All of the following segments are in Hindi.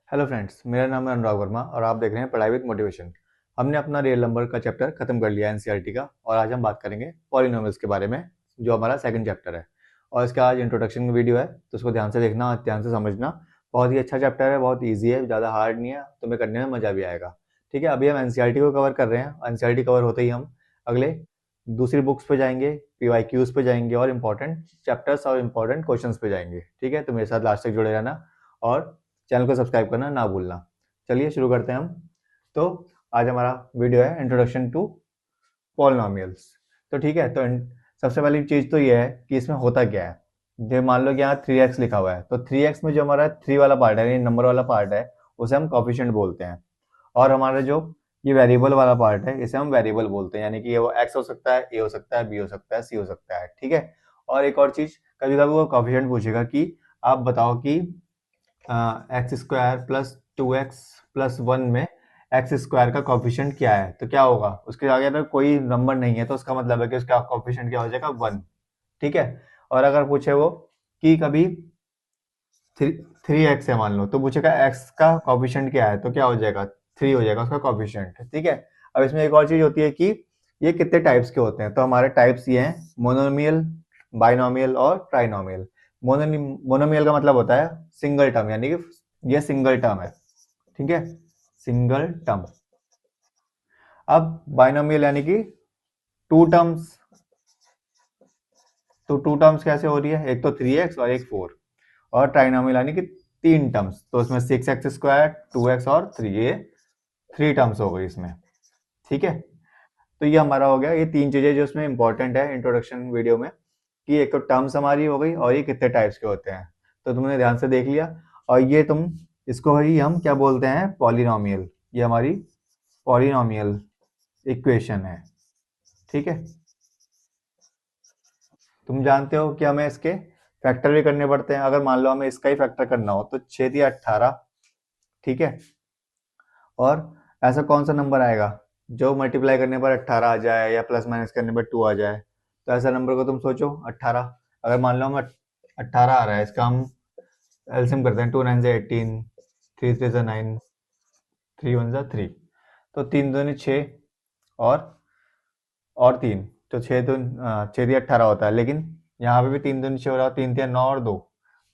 हेलो फ्रेंड्स, मेरा नाम है अनुराग वर्मा और आप देख रहे हैं पढ़ाई विद मोटिवेशन। हमने अपना रियल नंबर का चैप्टर खत्म कर लिया है एनसीईआरटी का, और आज हम बात करेंगे पॉलिनोमियल्स के बारे में, जो हमारा सेकंड चैप्टर है। और इसका आज इंट्रोडक्शन की वीडियो है, तो उसको ध्यान से देखना, ध्यान से समझना। बहुत ही अच्छा चैप्टर है, बहुत ईजी है, ज़्यादा हार्ड नहीं है, तुम्हें करने में मज़ा भी आएगा। ठीक है, अभी हम एनसीईआरटी को कवर कर रहे हैं। एनसीईआरटी कवर होते ही हम अगले दूसरी बुक्स पे जाएंगे, पीवाईक्यूज पे जाएंगे और इंपॉर्टेंट चैप्टर्स और इंपॉर्टेंट क्वेश्चंस पे जाएंगे। ठीक है, तो मेरे साथ लास्ट तक जुड़े रहना और चैनल को सब्सक्राइब करना ना भूलना। चलिए शुरू करते हैं हम। तो आज हमारा वीडियो है इंट्रोडक्शन टू पॉलिनोमियल्स। तो ठीक है, तो सबसे पहली चीज़ तो ये है कि इसमें होता क्या है। जो मान लो कि यहाँ 3x लिखा हुआ है, तो 3x में जो हमारा 3 वाला पार्ट है, ये नंबर वाला पार्ट है, उसे हम कॉफिशिएंट बोलते हैं। और हमारा जो ये वेरिएबल वाला पार्ट है, इसे हम वेरिएबल बोलते हैं, यानी कि ये वो x हो सकता है, a हो सकता है, b हो सकता है, c हो सकता है। ठीक है, और एक और चीज़, कभी कभी वो कॉफिशिएंट पूछेगा कि आप बताओ कि x square plus 2x plus 1 में एक्स स्क्वायर का कॉफिशिएंट क्या है। तो क्या होगा, उसके आगे अगर कोई नंबर नहीं है तो उसका मतलब है कि उसका कॉफिशिएंट क्या हो जाएगा, 1। ठीक है, और अगर पूछे वो कि कभी 3x है मान लो, तो पूछेगा x का कॉफिशिएंट क्या है, तो क्या हो जाएगा, 3 हो जाएगा उसका कॉफिशिएंट। ठीक है, अब इसमें एक और चीज होती है कि ये कितने टाइप्स के होते हैं। तो हमारे टाइप्स ये हैं, मोनोमियल, बाइनोमियल और ट्राइनोमियल। मोनोमियल का मतलब होता है सिंगल टर्म, यानी कि ये सिंगल टर्म है। ठीक है, सिंगल टर्म। अब बाइनोमियल यानी कि टू टर्म्स। तो टू टर्म्स कैसे हो रही है, एक तो 3x और एक 4। और ट्राइनोमियल यानी कि 3 टर्म्स, तो इसमें 6x स्क्वायर, 2x और 3, ये 3 टर्म्स हो गई इसमें। ठीक है, तो ये हमारा हो गया, ये 3 चीजें जो इसमें इंपॉर्टेंट है इंट्रोडक्शन वीडियो में, कि एक तो टर्म्स हमारी हो गई और ये कितने टाइप्स के होते हैं। तो तुमने ध्यान से देख लिया, और ये तुम इसको ही हम क्या बोलते हैं, पॉलिनोमियल। ये हमारी पॉलिनोमियल इक्वेशन है। ठीक है, तुम जानते हो कि हमें इसके फैक्टर भी करने पड़ते हैं। अगर मान लो हमें इसका ही फैक्टर करना हो, तो 6 या 18। ठीक है, और ऐसा कौन सा नंबर आएगा जो मल्टीप्लाई करने पर 18 आ जाए या प्लस माइनस करने पर 2 आ जाए। तो ऐसा नंबर को तुम सोचो, 18। अगर मान लो हम 18 आ रहा है, इसका हम एलसीएम करते हैं, 2 9 से 18, 3 3 से 9, 3 1 से 3। तो 3 दूनी 6 और 3, तो 6 दिया 18 होता है। लेकिन यहाँ पे भी 3 दूनी 6 हो रहा है, 3 3 9 और 2,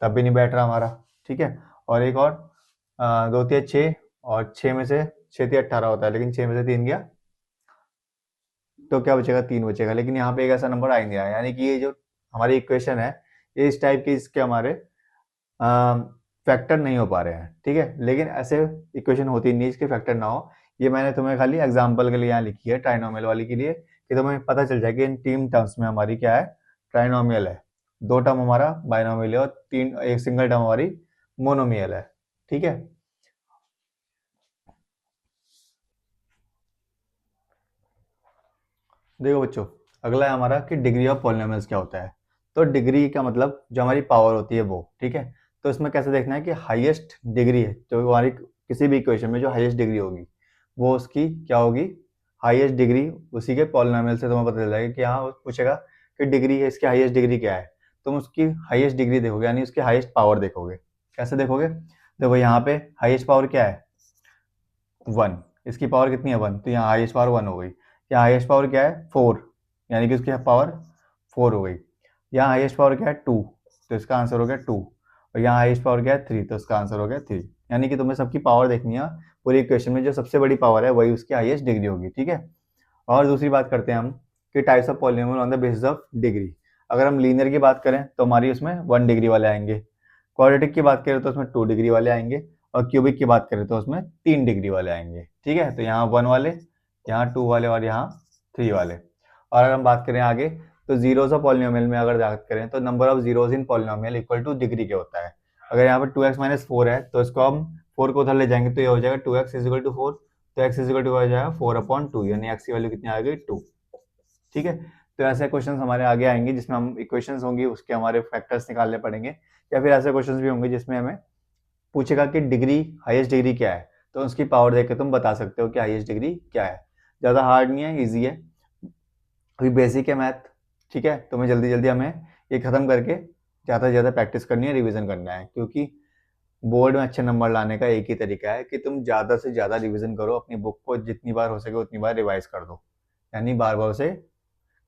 तब भी नहीं बैठ रहा हमारा। ठीक है, और एक और 2 3 6, और 6 में से 6 3 18 होता है, लेकिन 6 में से 3 गया, तो क्या बचेगा, 3 बचेगा। लेकिन यहाँ पे एक ऐसा नंबर आ ही नहीं रहा है, यानी कि ये जो हमारी इक्वेशन है, ये इस टाइप के इसके हमारे फैक्टर नहीं हो पा रहे हैं। ठीक है, लेकिन ऐसे इक्वेशन होती नहीं इसके फैक्टर ना हो। ये मैंने तुम्हें खाली एग्जांपल के लिए यहाँ लिखी है, ट्राइनोमियल वाली के लिए, कि तुम्हें पता चल जाए कि इन 3 टर्म्स में हमारी क्या है, ट्राइनोमियल है। 2 टर्म हमारा बाइनोमियल है और एक सिंगल टर्म हमारी मोनोमियल है। ठीक है, देखो बच्चों, अगला है हमारा कि डिग्री ऑफ पॉलिनोमियल्स क्या होता है। तो डिग्री का मतलब जो हमारी पावर होती है वो। ठीक है, तो इसमें कैसे देखना है कि हाईएस्ट डिग्री है जो हमारी किसी भी इक्वेशन में जो हाईएस्ट डिग्री होगी, वो उसकी क्या होगी, हाईएस्ट डिग्री उसी के पॉलिनोमियल से तुम्हें पता चल जाएगा कि हाँ, वो पूछेगा कि डिग्री है, इसकी हाईएस्ट डिग्री क्या है। तुम उसकी हाईएस्ट डिग्री देखोगे, यानी उसकी हाईएस्ट पावर देखोगे। कैसे देखोगे, देखो यहाँ पे हाईएस्ट पावर क्या है, 1। इसकी पावर कितनी है, 1, तो यहाँ हाईएस्ट पावर 1 हो गई। यहाँ हाईएस्ट पावर क्या है, 4, यानी कि उसकी पावर 4 हो गई। यहाँ हाईएस्ट पावर क्या है, 2, तो इसका आंसर हो गया 2। और यहाँ हाईएस्ट पावर क्या है, 3, तो इसका आंसर हो गया 3। यानी कि तुम्हें सबकी पावर देखनी है, पूरी इक्वेशन में जो सबसे बड़ी पावर है वही उसकी हाईएस्ट डिग्री होगी। ठीक है, और दूसरी बात करते हैं हम कि types of polynomial on the basis of degree. अगर हम लीनियर की बात करें तो हमारी उसमें 1 डिग्री वाले आएंगे, क्वाड्रेटिक की बात करें तो उसमें 2 डिग्री वाले आएंगे, और क्यूबिक की बात करें तो उसमें 3 डिग्री वाले आएंगे। ठीक है, तो यहाँ 1 वाले, यहाँ 2 वाले और यहाँ 3 वाले। और अगर हम बात करें आगे, तो जीरोस ऑफ पॉलिनोमियल में अगर बात करें तो number of zeros in polynomial equal two degree के होता है। अगर यहाँ पर 2x माइनस 4 है, तो इसको हम 4 को उधर ले जाएंगे, तो ये हो जाएगा 2x इज इक्वल टू 4। तो x इज इक्वल टू हो जाएगा 4/2, यानी x की वैल्यू कितनी आ गई, 2। ठीक है, तो ऐसे क्वेश्चंस हमारे आगे आएंगे जिसमें हम इक्वेशंस होंगी उसके हमारे फैक्टर्स निकालने पड़ेंगे, या फिर ऐसे क्वेश्चंस भी होंगे जिसमें हमें पूछेगा कि डिग्री, हाईएस्ट डिग्री क्या है, तो उसकी पावर देख के तुम बता सकते हो कि हाईएस्ट डिग्री क्या है। ज़्यादा हार्ड नहीं है, ईजी है, अभी बेसिक है मैथ। ठीक है, तुम्हें जल्दी जल्दी हमें ये खत्म करके ज़्यादा से ज़्यादा प्रैक्टिस करनी है, रिविजन करना है, क्योंकि बोर्ड में अच्छे नंबर लाने का एक ही तरीका है कि तुम ज़्यादा से ज़्यादा रिवीजन करो, अपनी बुक को जितनी बार हो सके उतनी बार रिवाइज कर दो, यानी बार बार उसे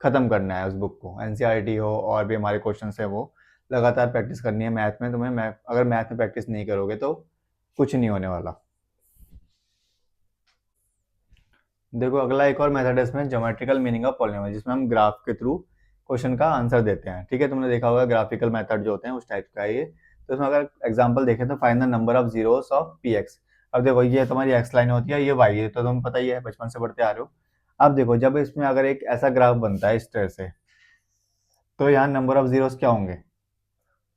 ख़त्म करना है उस बुक को। एनसीईआरटी हो और भी हमारे क्वेश्चन है वो लगातार प्रैक्टिस करनी है। मैथ में तुम्हें अगर मैथ में प्रैक्टिस नहीं करोगे तो कुछ नहीं होने वाला। देखो अगला एक और मेथड है इसमें, ज्योमेट्रिकल मीनिंग ऑफ पॉलिनोमियल, जिसमें हम ग्राफ के थ्रू क्वेश्चन का आंसर देते हैं। ठीक है, तुमने देखा होगा ग्राफिकल मेथड जो होते हैं उस टाइप का है ये। तो इसमें अगर एग्जांपल देखें तो find the number of zeros of P x. अब देखो ये तुम्हारी एक्स लाइन होती है, ये वाई है, तो तुम्हें पता ही है, बचपन से पढ़ते आ रहे हो। अब देखो जब इसमें अगर एक ऐसा ग्राफ बनता है इस तरह से, तो यहाँ नंबर ऑफ जीरोस क्या होंगे?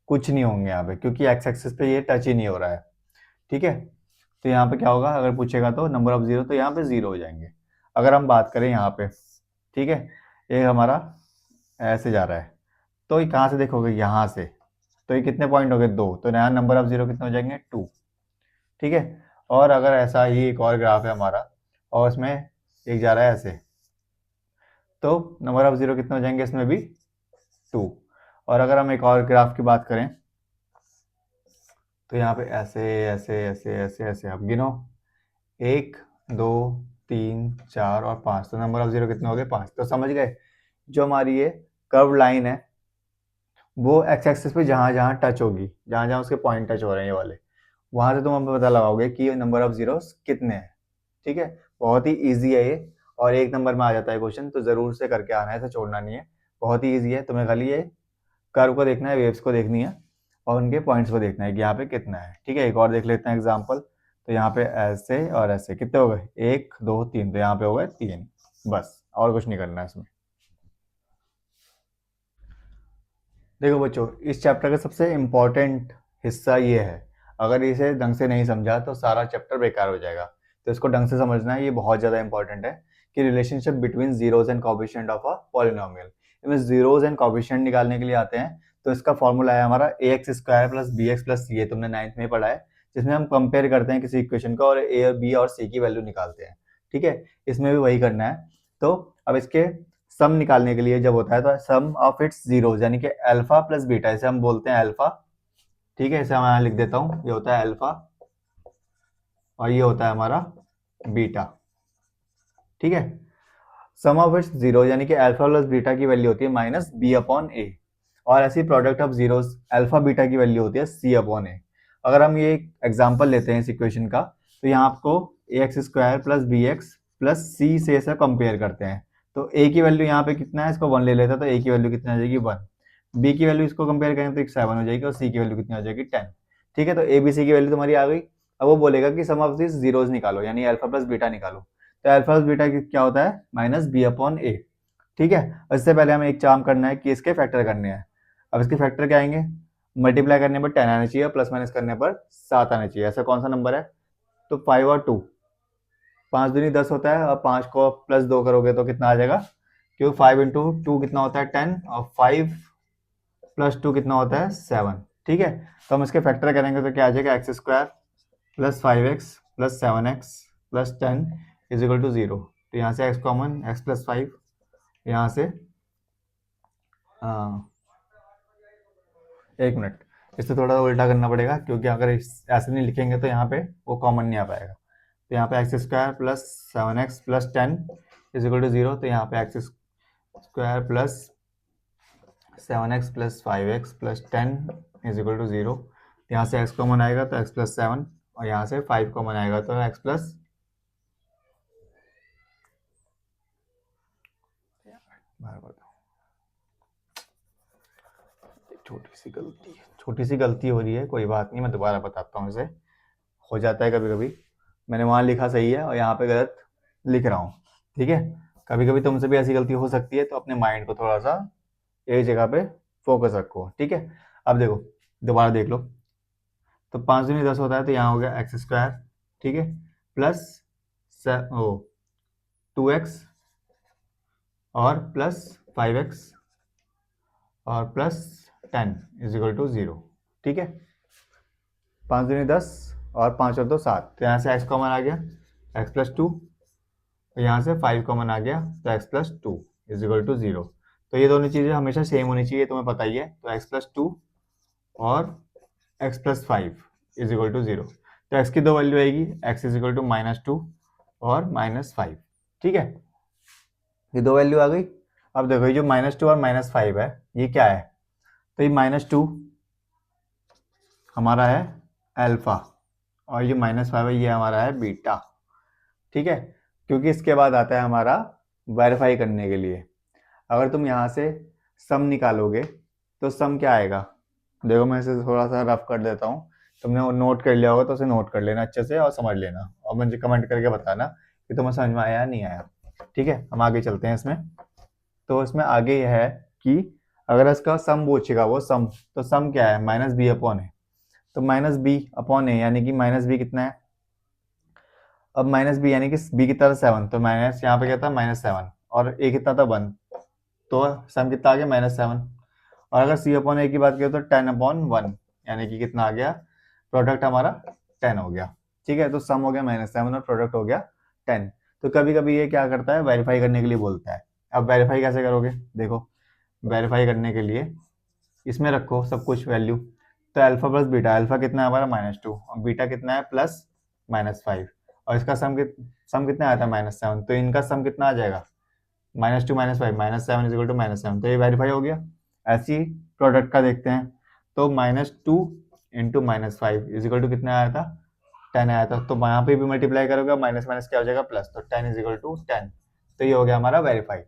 कुछ नहीं होंगे यहाँ पे, क्योंकि एक्स एक्सिस पे ये टच ही नहीं हो रहा है। ठीक है, तो यहाँ पे क्या होगा, अगर पूछेगा तो नंबर ऑफ जीरो, तो यहाँ पे जीरो हो जाएंगे। अगर हम बात करें यहाँ पे, ठीक है, ये हमारा ऐसे जा रहा है, तो ये कहाँ से देखोगे, यहाँ से, तो ये कितने पॉइंट हो गए? दो, तो यहाँ नंबर ऑफ जीरो कितने हो जाएंगे? टू। ठीक है, और अगर ऐसा ही एक और ग्राफ है हमारा और इसमें एक जा रहा है ऐसे, तो नंबर ऑफ जीरो कितने हो जाएंगे इसमें भी? टू। और अगर हम एक और ग्राफ की बात करें तो यहाँ पे ऐसे ऐसे ऐसे ऐसे ऐसे आप गिनो, एक, दो, तीन, चार और पाँच, तो नंबर ऑफ जीरो कितने हो गए? पाँच। तो समझ गए, जो हमारी ये कर्व लाइन है वो एक्स एक्सिस पे जहाँ जहाँ टच होगी, जहाँ जहाँ उसके पॉइंट टच हो रहे हैं ये वाले, वहां से तुम हमें पता लगाओगे कि नंबर ऑफ जीरोस कितने हैं। ठीक है, बहुत ही ईजी है ये, और एक नंबर में आ जाता है क्वेश्चन, तो जरूर से करके आना है, इसे छोड़ना नहीं है। बहुत ही ईजी है, तुम्हें खाली ये कर्व को देखना है, वेव्स को देखनी है और उनके पॉइंट्स को देखना है कि यहाँ पे कितना है। ठीक है, एक और देख लेते हैं एग्जाम्पल। तो यहाँ पे ऐसे और ऐसे कितने हो गए? एक, दो, तीन, तो यहाँ पे हो गए तीन, बस, और कुछ नहीं करना है इसमें। देखो बच्चों, इस चैप्टर का सबसे इम्पोर्टेंट हिस्सा ये है, अगर इसे ढंग से नहीं समझा तो सारा चैप्टर बेकार हो जाएगा। तो इसको ढंग से समझना है, ये बहुत ज़्यादा इंपॉर्टेंट है कि relationship between zeros and coefficient of a polynomial. इसमें जीरोज एंड कोफिशिएंट निकालने के लिए आते हैं, तो इसका फॉर्मूला है हमारा a x square plus b x plus c, ये तुमने 9th में पढ़ा है, जिसमें हम कंपेयर करते हैं किसी इक्वेशन का और ए और बी और सी की वैल्यू निकालते हैं। ठीक है, इसमें भी वही करना है। तो अब इसके सम निकालने के लिए जब होता है तो सम ऑफ इट्स जीरोज, यानी कि अल्फा प्लस बीटा, इसे हम बोलते हैं अल्फा। ठीक है, इसे मैं यहाँ लिख देता हूँ, ये होता है अल्फा और ये होता है हमारा बीटा। ठीक है, सम ऑफ इट्स जीरो यानी कि अल्फा प्लस बीटा की वैल्यू होती है माइनस बी अपॉन ए, और ऐसी product of zeros alpha beta की वैल्यू होती है सी अपॉन ए। अगर हम ये एग्जांपल लेते हैं इस इक्वेशन का, तो यहाँ आपको a x square plus b x plus c से ऐसा कंपेयर करते हैं, तो ए की वैल्यू यहाँ पे कितना है, इसको वन ले लेते हैं, तो ए की वैल्यू कितना हो जाएगी? वन। बी की वैल्यू इसको कंपेयर करें तो एक सेवन हो जाएगी, और सी की वैल्यू कितनी हो जाएगी? टेन। ठीक है, तो ए बी सी की वैल्यू तुम्हारी आ गई। अब वो बोलेगा कि सम ऑफ दिस जीरोज निकालो, यानी अल्फा प्लस बीटा निकालो। तो अल्फा प्लस बीटा क्या होता है? माइनस बी अपॉन ए। ठीक है, इससे पहले हमें एक काम करना है कि इसके फैक्टर करने हैं। अब इसके फैक्टर क्या आएंगे? मल्टीप्लाई करने पर 10 आना चाहिए, प्लस माइनस करने पर 7 आना चाहिए। ऐसा कौन सा नंबर है? तो 5 और 2, 5 दूनी 10 होता है, और 5 को प्लस 2 करोगे तो कितना आ जाएगा? क्योंकि 5 इंटू 2 कितना होता है? 10, और 5 प्लस 2 कितना होता है? 7। ठीक है, तो हम इसके फैक्टर करेंगे तो क्या आ जाएगा? X square plus 5x plus 7x plus 10 is equal to 0। तो यहाँ से x कॉमन, x प्लस 5, यहाँ से एक मिनट, इससे थोड़ा उल्टा करना पड़ेगा, क्योंकि अगर ऐसे नहीं लिखेंगे तो यहाँ पे वो कॉमन नहीं आ पाएगा। तो यहाँ पे x square plus 7x plus 10 is equal to 0, तो यहाँ पे x square plus 7x plus 5x plus 10 is equal to 0। यहाँ से x कॉमन आएगा तो x प्लस 7, और यहाँ से 5 कॉमन आएगा तो x प्लस, छोटी सी गलती हो रही है, कोई बात नहीं, मैं दोबारा बताता हूँ इसे, हो जाता है कभी कभी। मैंने वहाँ लिखा सही है और यहाँ पे गलत लिख रहा हूँ। ठीक है, कभी कभी तुमसे भी ऐसी गलती हो सकती है, तो अपने माइंड को थोड़ा सा एक जगह पे फोकस रखो। ठीक है, अब देखो, दोबारा देख लो, तो 5 दूनी 10 होता है, तो यहाँ हो गया एक्स स्क्वायर, ठीक है, प्लस 2x और प्लस 5x और प्लस 10 इज इक्वल टू 0। ठीक है, 5 दूनी 10 और 5 और 2 7, तो यहाँ से x कॉमन आ गया, x प्लस 2, यहाँ से 5 कॉमन आ गया, तो x plus 2 is equal to 0। तो ये दोनों चीज़ें हमेशा सेम होनी चाहिए, तुम्हें पता ही है। तो x प्लस 2 और x plus 5 is equal to 0। तो x की दो वैल्यू आएगी, x इज इक्वल टू -2 और -5। ठीक है, ये दो वैल्यू आ गई। अब देखो ये जो -2 और -5 है ये क्या है, तो ये -2 हमारा है अल्फा और ये -5 है ये हमारा है बीटा। ठीक है, क्योंकि इसके बाद आता है हमारा वेरीफाई करने के लिए। अगर तुम यहाँ से सम निकालोगे तो सम क्या आएगा, देखो मैं इसे थोड़ा सा रफ कर देता हूँ, तुमने वो नोट कर लिया होगा तो उसे नोट कर लेना अच्छे से और समझ लेना और मुझे कमेंट करके बताना कि तुम्हें समझ में आया या नहीं आया। ठीक है, हम आगे चलते हैं इसमें। तो इसमें आगे यह है कि अगर इसका सम पूछेगा वो सम, तो सम क्या है -b अपॉन है, तो -b अपॉन है यानी कि -b कितना है, अब -b यानी कि b कितना था 7, तो माइनस यहाँ पे क्या था -7 और a कितना था 1, तो सम कितना आ गया -7। और अगर c अपॉन a की बात करें तो 10 अपॉन 1 यानी कि कितना आ गया, प्रोडक्ट हमारा 10 हो गया। ठीक है, तो सम हो गया -7 और प्रोडक्ट हो गया 10। तो कभी कभी ये क्या करता है वेरीफाई करने के लिए बोलता है। अब वेरीफाई कैसे करोगे, देखो वेरीफाई करने के लिए इसमें रखो सब कुछ वैल्यू, तो अल्फा प्लस बीटा, अल्फा कितना है हमारा -2 और बीटा कितना है +5 और इसका सम कितना आया था -7, तो इनका सम कितना आ जाएगा -2 -5 -7 इज इक्वल टू -7, तो ये वेरीफाई हो गया। ऐसे ही प्रोडक्ट का देखते हैं, तो -2 इंटू -5 इज इक्वल टू कितना आया था 10 आया था, तो यहाँ पे भी मल्टीप्लाई करोगे माइनस माइनस क्या हो जाएगा प्लस, तो 10 इज इक्वल टू 10, तो ये हो गया हमारा वेरीफाई।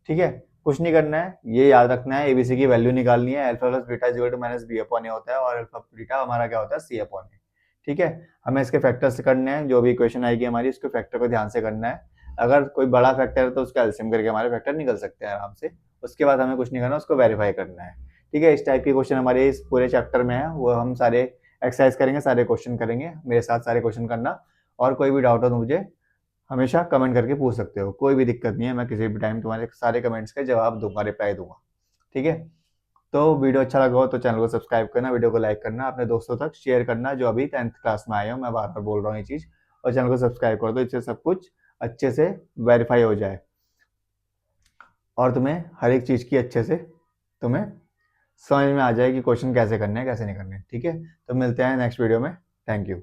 ठीक है, कुछ नहीं करना है, ये याद रखना है एबीसी की वैल्यू निकालनी है, alpha plus beta is equal to -b upon a होता है और अल्फा बीटा हमारा क्या होता है c अपॉन ए। ठीक है, हमें इसके फैक्टर्स करने हैं, जो भी इक्वेशन आएगी हमारी उसके फैक्टर को ध्यान से करना है। अगर कोई बड़ा फैक्टर है तो उसका एलसीएम करके हमारे फैक्टर निकल सकते हैं आराम से, उसके बाद हमें कुछ नहीं करना, उसको वेरीफाई करना है। ठीक है, इस टाइप के क्वेश्चन हमारे इस पूरे चैप्टर में है, वो हम सारे एक्सरसाइज करेंगे, सारे क्वेश्चन करेंगे, मेरे साथ सारे क्वेश्चन करना। और कोई भी डाउट हो तो मुझे हमेशा कमेंट करके पूछ सकते हो, कोई भी दिक्कत नहीं है, मैं किसी भी टाइम तुम्हारे सारे कमेंट्स का जवाब दूंगा, रिप्लाई दूंगा। ठीक है, तो वीडियो अच्छा लगा हो तो चैनल को सब्सक्राइब करना, वीडियो को लाइक करना, अपने दोस्तों तक शेयर करना जो अभी 10th क्लास में आए हो, मैं बार बार बोल रहा हूँ ये चीज़, और चैनल को सब्सक्राइब कर दो, इससे सब कुछ अच्छे से वेरीफाई हो जाए और तुम्हें हर एक चीज़ की अच्छे से तुम्हें समझ में आ जाए कि क्वेश्चन कैसे करने हैं कैसे नहीं करने। ठीक है, तो मिलते हैं नेक्स्ट वीडियो में, थैंक यू।